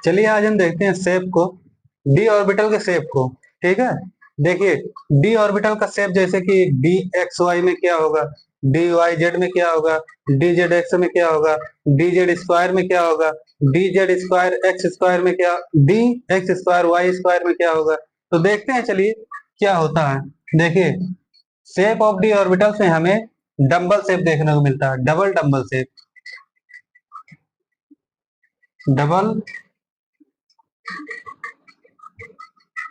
चलिए आज हम देखते हैं शेप को, डी ऑर्बिटल के शेप को। ठीक है, देखिए डी ऑर्बिटल का शेप जैसे कि डी एक्स वाई में क्या होगा, डी वाई जेड में क्या होगा, डी जेड एक्स में क्या होगा, डी जेड स्क्वायर में क्या होगा, d z square x square में क्या, d x square y square में क्या होगा। तो देखते हैं चलिए क्या होता है। देखिए शेप ऑफ डी ऑर्बिटल से हमें डम्बल शेप देखने को मिलता है, double dumbbell shape, double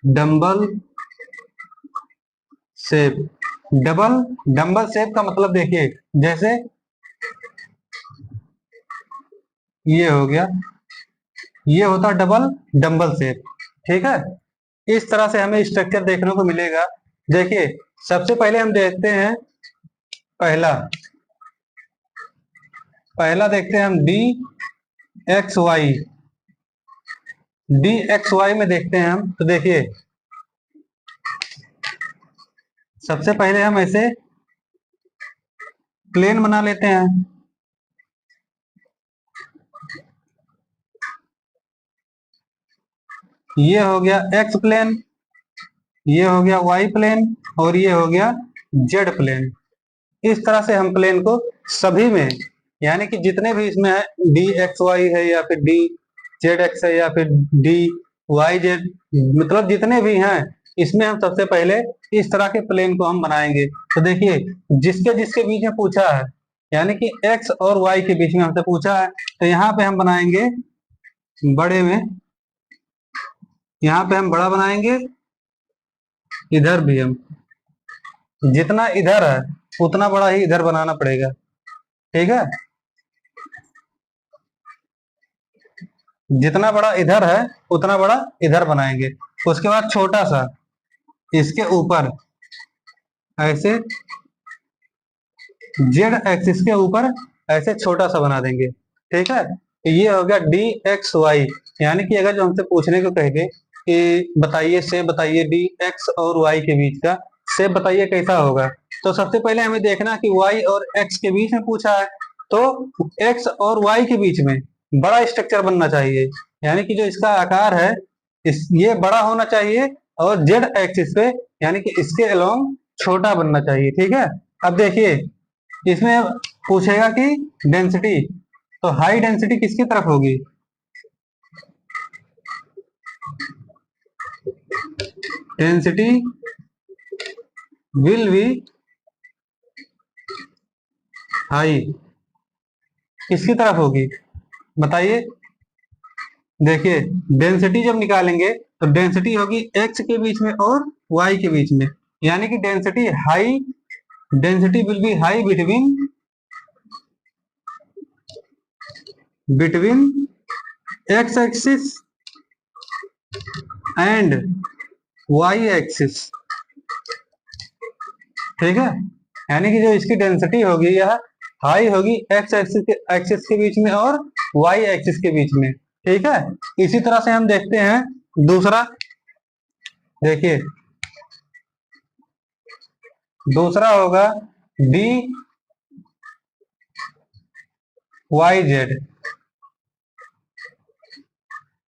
dumbbell shape. Double dumbbell shape का मतलब देखिए जैसे ये हो गया, ये होता है डबल डम्बल शेप। ठीक है, इस तरह से हमें स्ट्रक्चर देखने को मिलेगा। देखिए सबसे पहले हम देखते हैं पहला पहला देखते हैं हम d x y, d x y में देखते हैं हम। तो देखिए सबसे पहले हम ऐसे प्लेन बना लेते हैं। ये हो गया एक्स प्लेन, ये हो गया वाई प्लेन और ये हो गया जेड प्लेन। इस तरह से हम प्लेन को सभी में, यानी कि जितने भी इसमें है, डी एक्स वाई है या फिर डी जेड एक्स है या फिर डी वाई जेड, मतलब जितने भी हैं इसमें हम सबसे पहले इस तरह के प्लेन को हम बनाएंगे। तो देखिए जिसके जिसके बीच में पूछा है, यानी कि एक्स और वाई के बीच में हमसे पूछा है, तो यहाँ पे हम बनाएंगे बड़े में, यहाँ पे हम बड़ा बनाएंगे, इधर भी हम जितना इधर है उतना बड़ा ही इधर बनाना पड़ेगा। ठीक है, जितना बड़ा इधर है उतना बड़ा इधर बनाएंगे। उसके बाद छोटा सा इसके ऊपर ऐसे जेड एक्सिस के ऊपर ऐसे छोटा सा बना देंगे। ठीक है, ये हो गया डी एक्स वाई। यानी कि अगर जो हमसे पूछने को कहेंगे कि बताइए शेप बताइए डी एक्स और वाई के बीच का शेप बताइए कैसा होगा, तो सबसे पहले हमें देखना कि वाई और एक्स के बीच में पूछा है, तो एक्स और वाई के बीच में बड़ा स्ट्रक्चर बनना चाहिए। यानी कि जो इसका आकार है ये बड़ा होना चाहिए और जेड एक्सिस पे यानी कि इसके अलोंग छोटा बनना चाहिए। ठीक है, अब देखिए इसमें पूछेगा कि डेंसिटी, तो हाई डेंसिटी किसकी तरफ होगी, डेंसिटी विल बी हाई, किसकी तरफ होगी बताइए। देखिए डेंसिटी जब निकालेंगे तो डेंसिटी होगी एक्स के बीच में और वाई के बीच में, यानी कि density high, density will be high between x axis and y axis. ठीक है, यानी कि जो इसकी डेंसिटी होगी यह हाई होगी एक्स एक्सिस के बीच में और वाई एक्सिस के बीच में। ठीक है, इसी तरह से हम देखते हैं दूसरा। देखिए दूसरा होगा d y z,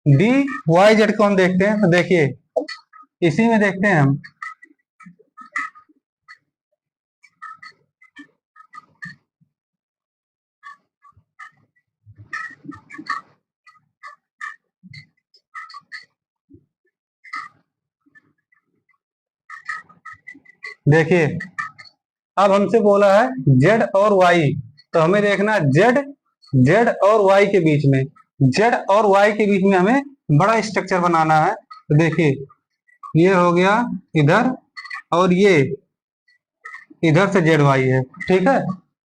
d y z को हम देखते हैं। तो देखिए इसी में देखते हैं हम, देखिए अब हमसे बोला है जेड और वाई, तो हमें देखना जेड, जेड और वाई के बीच में, जेड और वाई के बीच में हमें बड़ा स्ट्रक्चर बनाना है। तो देखिए ये हो गया इधर और ये इधर से जेड वाई है। ठीक है,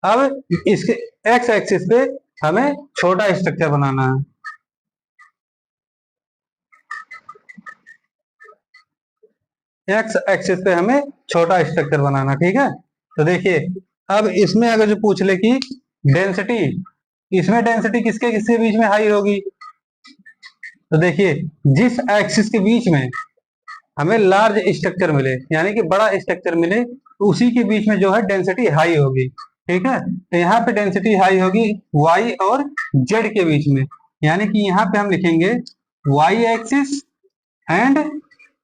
अब इसके एक्स एक्सिस पे हमें छोटा स्ट्रक्चर बनाना है। एक्स एक्सिस पे हमें छोटा स्ट्रक्चर बनाना। ठीक है, तो देखिए अब इसमें अगर जो पूछ ले कि डेंसिटी, इसमें डेंसिटी किसके किसके बीच में हाई होगी, तो देखिए जिस एक्सिस के बीच में हमें लार्ज स्ट्रक्चर मिले यानी कि बड़ा स्ट्रक्चर मिले, तो उसी के बीच में जो है डेंसिटी हाई होगी। ठीक है, तो यहाँ पे डेंसिटी हाई होगी वाई और जेड के बीच में, यानी कि यहाँ पे हम लिखेंगे y axis and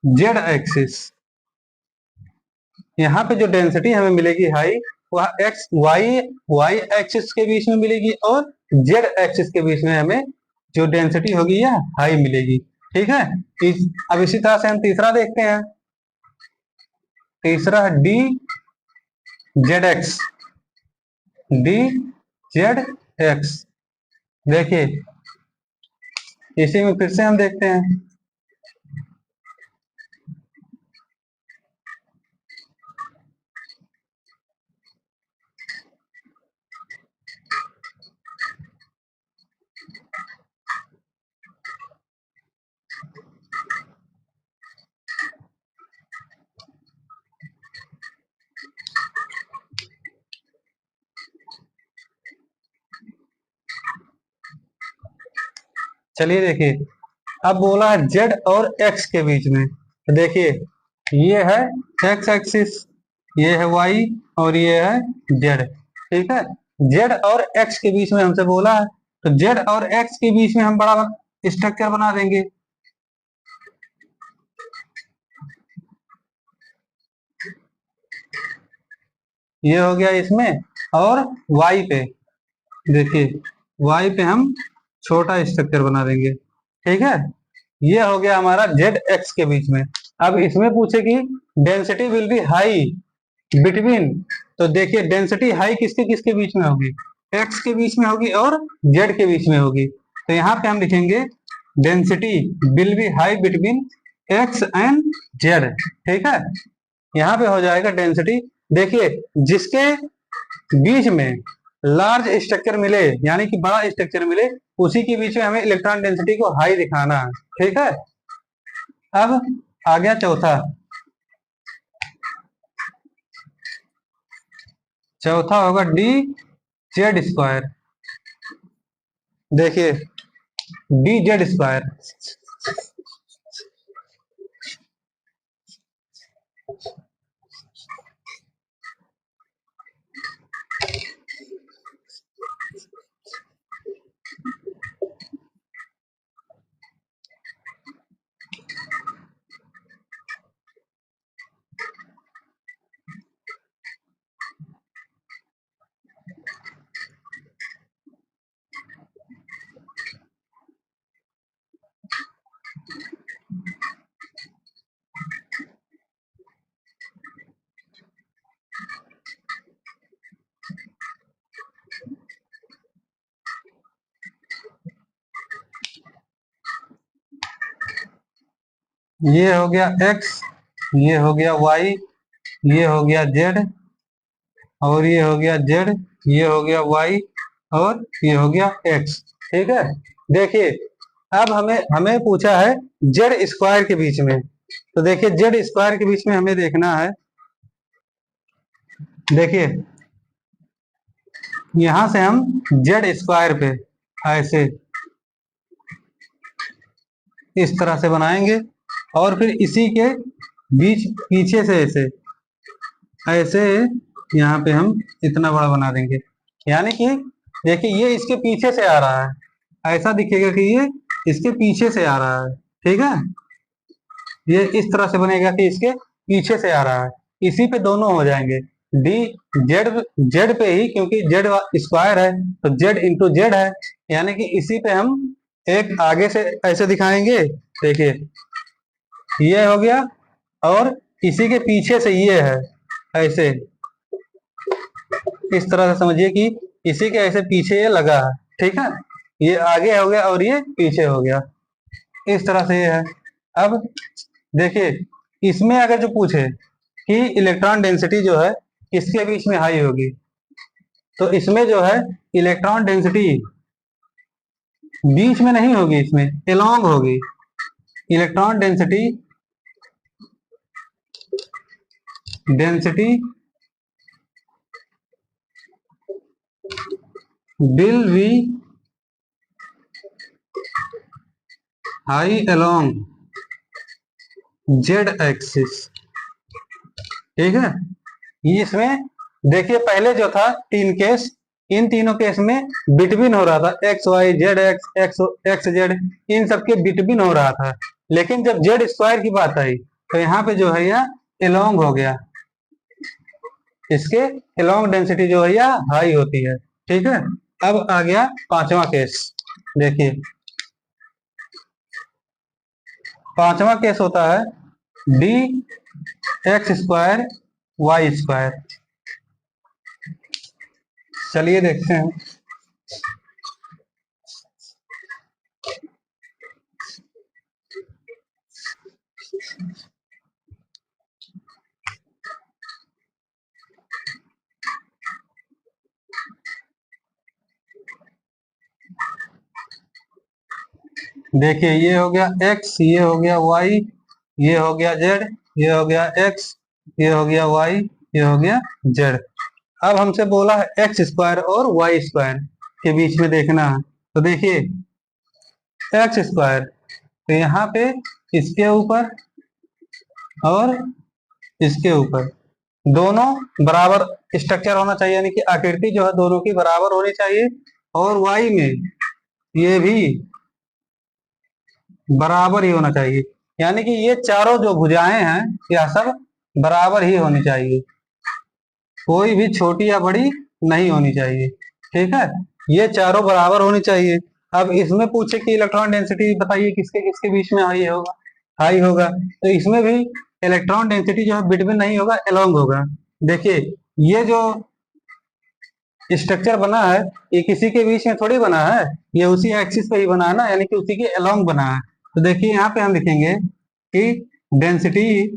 z axis. यहाँ पे जो डेंसिटी हमें मिलेगी हाई, वह एक्स वाई वाई एक्सिस के बीच में मिलेगी और जेड एक्सिस के बीच में हमें जो डेंसिटी होगी यह हाई मिलेगी। ठीक है, अब इसी तरह से हम तीसरा देखते हैं। तीसरा है D z x, d z x. देखिए इसी में फिर से हम देखते हैं। चलिए देखिए, अब बोला है जेड और एक्स के बीच में, तो देखिए ये है एक्स एक्सिस, ये है वाई और ये है जेड। ठीक है, जेड और एक्स के बीच में हमसे बोला है, तो जेड और एक्स के बीच में हम बड़ा स्ट्रक्चर बना देंगे। ये हो गया इसमें, और वाई पे देखिए, वाई पे हम छोटा स्ट्रक्चर बना देंगे। ठीक है, ये हो गया हमारा जेड एक्स के बीच में। अब इसमें पूछे कि density will be high between, तो देखिए डेंसिटी हाई किसके किसके बीच में होगी, एक्स के बीच में होगी और जेड के बीच में होगी। तो यहाँ पे हम लिखेंगे density will be high between x and Z. ठीक है, यहाँ पे हो जाएगा डेंसिटी, देखिए जिसके बीच में लार्ज स्ट्रक्चर मिले यानी कि बड़ा स्ट्रक्चर मिले, उसी के बीच में हमें इलेक्ट्रॉन डेंसिटी को हाई दिखाना है। ठीक है, अब आ गया चौथा। चौथा होगा डी जेड स्क्वायर। देखिए डी जेड स्क्वायर, ये हो गया एक्स, ये हो गया वाई, ये हो गया जेड और ये हो गया जेड, ये हो गया वाई और ये हो गया एक्स। ठीक है, देखिए अब हमें हमें पूछा है जेड स्क्वायर के बीच में, तो देखिए जेड स्क्वायर के बीच में हमें देखना है। देखिए यहां से हम जेड स्क्वायर पे ऐसे इस तरह से बनाएंगे और फिर इसी के बीच पीछे से ऐसे ऐसे यहाँ पे हम इतना बड़ा बना देंगे, यानी कि देखिए ये इसके पीछे से आ रहा है, ऐसा दिखेगा कि ये इसके पीछे से आ रहा है। ठीक है, ये इस तरह से बनेगा कि इसके पीछे से आ रहा है, इसी पे दोनों हो जाएंगे डी जेड, जेड पे ही, क्योंकि जेड स्क्वायर है तो जेड इंटू जेड है, यानी कि इसी पे हम एक आगे से ऐसे दिखाएंगे। देखिए ये हो गया और इसी के पीछे से ये है ऐसे, इस तरह से समझिए कि इसी के ऐसे पीछे ये लगा है। ठीक है, ये आगे हो गया और ये पीछे हो गया, इस तरह से ये है। अब देखिए इसमें अगर जो पूछे कि इलेक्ट्रॉन डेंसिटी जो है किसके बीच में हाई होगी, तो इसमें जो है इलेक्ट्रॉन डेंसिटी बीच में नहीं होगी, इसमें एलोंग होगी। Electron density density will be high along Z axis. ठीक है, ये इसमें देखिए पहले जो था तीन केस, इन तीनों केस में बिटवीन हो रहा था, X Y Z X X X Z, इन सबके बिटवीन हो रहा था। लेकिन जब जेड स्क्वायर की बात आई तो यहाँ पे जो है यह एलोंग हो गया, इसके एलोंग डेंसिटी जो है यह हाई होती है। ठीक है, अब आ गया पांचवा केस। देखिए पांचवा केस होता है d x square y square. चलिए देखते हैं। देखिए ये हो गया x, ये हो गया y, ये हो गया z, ये हो गया x, ये हो गया y, ये हो गया z। अब हमसे बोला है एक्स स्क्वायर और वाई स्क्वायर के बीच में देखना है। तो देखिए एक्स स्क्वायर, तो यहाँ पे इसके ऊपर और इसके ऊपर दोनों बराबर स्ट्रक्चर होना चाहिए, यानी कि आकृति जो है दोनों की बराबर होनी चाहिए। और वाई में ये भी बराबर ही होना चाहिए, यानी कि ये चारों जो भुजाएं हैं यह सब बराबर ही होनी चाहिए, कोई भी छोटी या बड़ी नहीं होनी चाहिए। ठीक है, ये चारों बराबर होनी चाहिए। अब इसमें पूछे कि इलेक्ट्रॉन डेंसिटी बताइए किसके किसके बीच में हाई होगा, हाई होगा, तो इसमें भी इलेक्ट्रॉन डेंसिटी जो है बिटवीन नहीं होगा, एलोंग होगा। देखिए ये जो स्ट्रक्चर बना है ये किसी के बीच में थोड़ी बना है, ये उसी एक्सिस पे ही बना है ना, यानी कि उसी के एलोंग बना है। तो देखिए यहाँ पे हम लिखेंगे कि density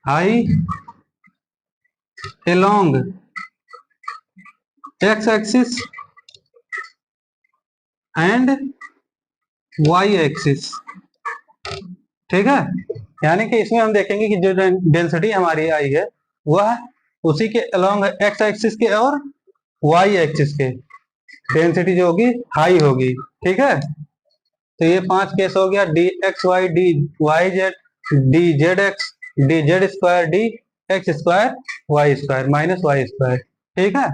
high along x axis and y axis. ठीक है, यानी कि इसमें हम देखेंगे कि जो डेंसिटी हमारी आई है वह उसी के अलोंग एक्स एक्सिस के और वाई एक्सिस के डेंसिटी जो होगी हाई होगी। ठीक है, तो ये 5 केस हो गया, d x y d y z d z x d z square d x square y square minus y square. ठीक है।